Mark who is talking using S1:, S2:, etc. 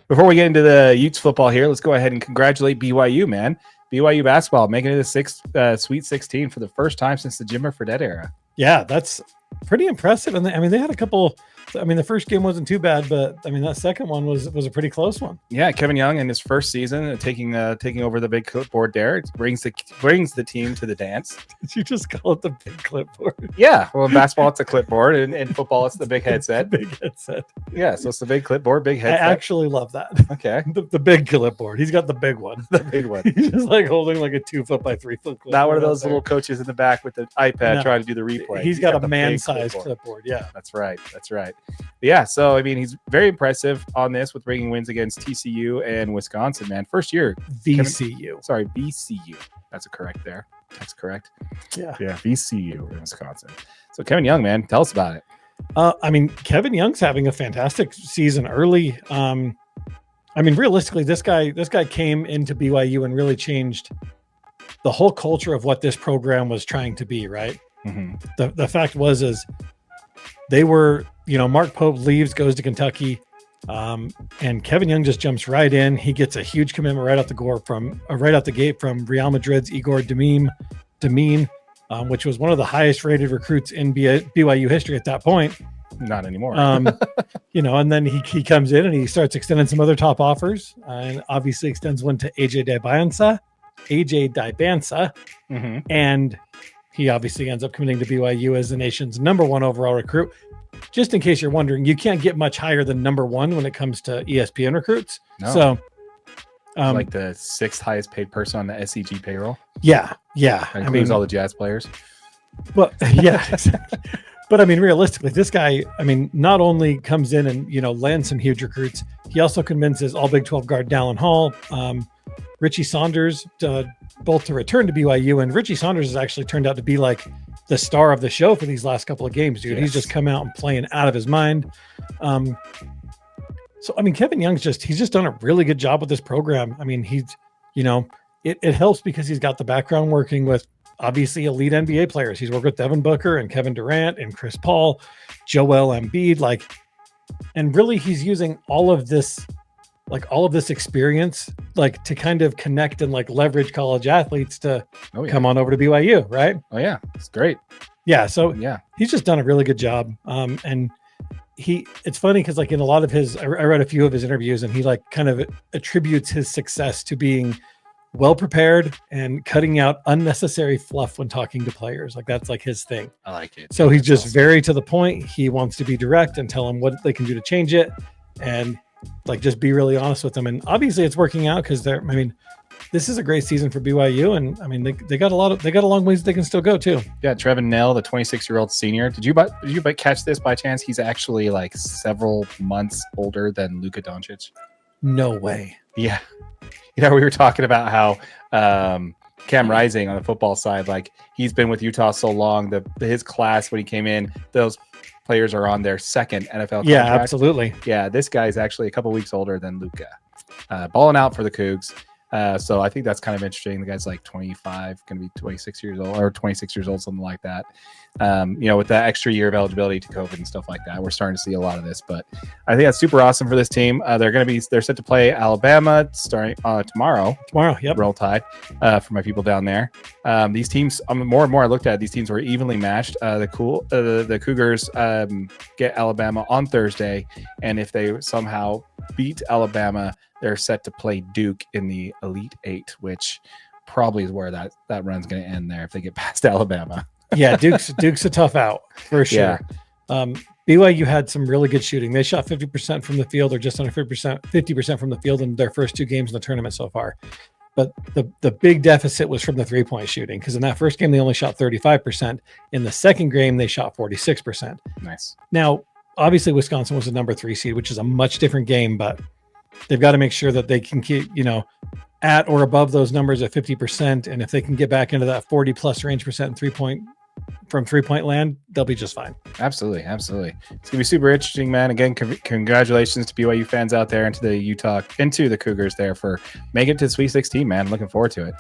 S1: Before we get into the Utes football here, let's go ahead and congratulate BYU, man. BYU basketball making it a Sweet 16 for the first time since the Jimmer Fredette era.
S2: Yeah, that's pretty impressive. And I mean, they had a couple. I mean, the first game wasn't too bad, but I mean, that second one was a pretty close one.
S1: Yeah, Kevin Young in his first season taking over the big clipboard there. It brings the team to the dance.
S2: Did you just call it the big clipboard?
S1: Yeah, well, in basketball it's a clipboard, and in football it's the big headset.
S2: Big headset.
S1: Yeah, so it's the big clipboard, big headset.
S2: I actually love that.
S1: Okay,
S2: the big clipboard. He's got the big one.
S1: The big one.
S2: He's just like holding like a 2 foot by 3 foot clipboard.
S1: Not one of those little coaches in the back with the iPad trying to do the replay.
S2: He's got a man-sized clipboard. Yeah,
S1: that's right. But yeah, so I mean, he's very impressive on this with bringing wins against TCU and Wisconsin. Man, first year
S2: VCU.
S1: VCU. That's correct there. That's correct.
S2: Yeah,
S1: VCU in Wisconsin. So Kevin Young, man, tell us about it.
S2: I mean, Kevin Young's having a fantastic season early. I mean, realistically, this guy came into BYU and really changed the whole culture of what this program was trying to be. Right. Mm-hmm. The fact is they were, Mark Pope leaves, goes to Kentucky, and Kevin Young just jumps right in. He gets a huge commitment right out the gate from Real Madrid's Igor Demine, which was one of the highest rated recruits in BYU history at that point.
S1: Not anymore.
S2: And then he comes in and he starts extending some other top offers, and obviously extends one to AJ Dybantsa,
S1: mm-hmm.
S2: And he obviously ends up committing to BYU as the nation's #1 overall recruit. Just in case you're wondering, you can't get much higher than #1 when it comes to ESPN recruits. No. So,
S1: like the 6th highest paid person on the SEG payroll.
S2: Yeah.
S1: That includes all the Jazz players.
S2: Well, yeah, exactly. But I mean, realistically, this guy, not only comes in and, lands some huge recruits, he also convinces all Big 12 guard Dallin Hall, Richie Saunders, both to return to BYU. And Richie Saunders has actually turned out to be like the star of the show for these last couple of games, dude. Yes. He's just come out and playing out of his mind. So, Kevin Young's he's just done a really good job with this program. It helps because he's got the background working with obviously elite NBA players. He's worked with Devin Booker and Kevin Durant and Chris Paul, Joel Embiid, and really he's using all of this experience, to kind of connect and leverage college athletes to come on over to BYU. Right.
S1: Oh yeah. It's great.
S2: Yeah. So yeah, he's just done a really good job. And it's funny because in a lot of I read a few of his interviews, and he kind of attributes his success to being well prepared and cutting out unnecessary fluff when talking to players. That's his thing.
S1: I like it.
S2: So he's just very to the point. He wants to be direct and tell them what they can do to change it, and just be really honest with them. And obviously it's working out because this is a great season for BYU, and they got a long ways they can still go too.
S1: Yeah, Trevin Nell, the 26-year-old senior. Did you catch this by chance? He's actually several months older than Luka Doncic.
S2: No way.
S1: Yeah. We were talking about how Cam Rising on the football side, he's been with Utah so long, his class when he came in, those players are on their second NFL contract.
S2: Yeah, absolutely.
S1: Yeah, this guy's actually a couple weeks older than Luka. Balling out for the Cougs. So I think that's kind of interesting. The guy's 25, going to be 26 years old or 26 years old, something like that. With that extra year of eligibility to COVID and stuff like that, we're starting to see a lot of this. But I think that's super awesome for this team. They're set to play Alabama starting tomorrow.
S2: Yep.
S1: Roll Tide for my people down there. These teams, more and more I looked at, these teams were evenly matched. The Cougars get Alabama on Thursday, and if they somehow beat Alabama, they're set to play Duke in the Elite Eight, which probably is where that run's going to end there if they get past Alabama.
S2: Yeah, Duke's a tough out for sure. Yeah. BYU had some really good shooting. They shot 50% from the field, or just under 50% from the field in their first 2 games in the tournament so far. But the big deficit was from the 3-point shooting, because in that first game they only shot 35%. In the second game they shot 46%.
S1: Nice.
S2: Now, obviously Wisconsin was the number 3 seed, which is a much different game, but they've got to make sure that they can keep, at or above those numbers at 50%. And if they can get back into that 40+ range percent from 3-point land, they'll be just fine.
S1: Absolutely. It's going to be super interesting, man. Again, congratulations to BYU fans out there and to the Cougars there for making it to the Sweet 16, man. I'm looking forward to it.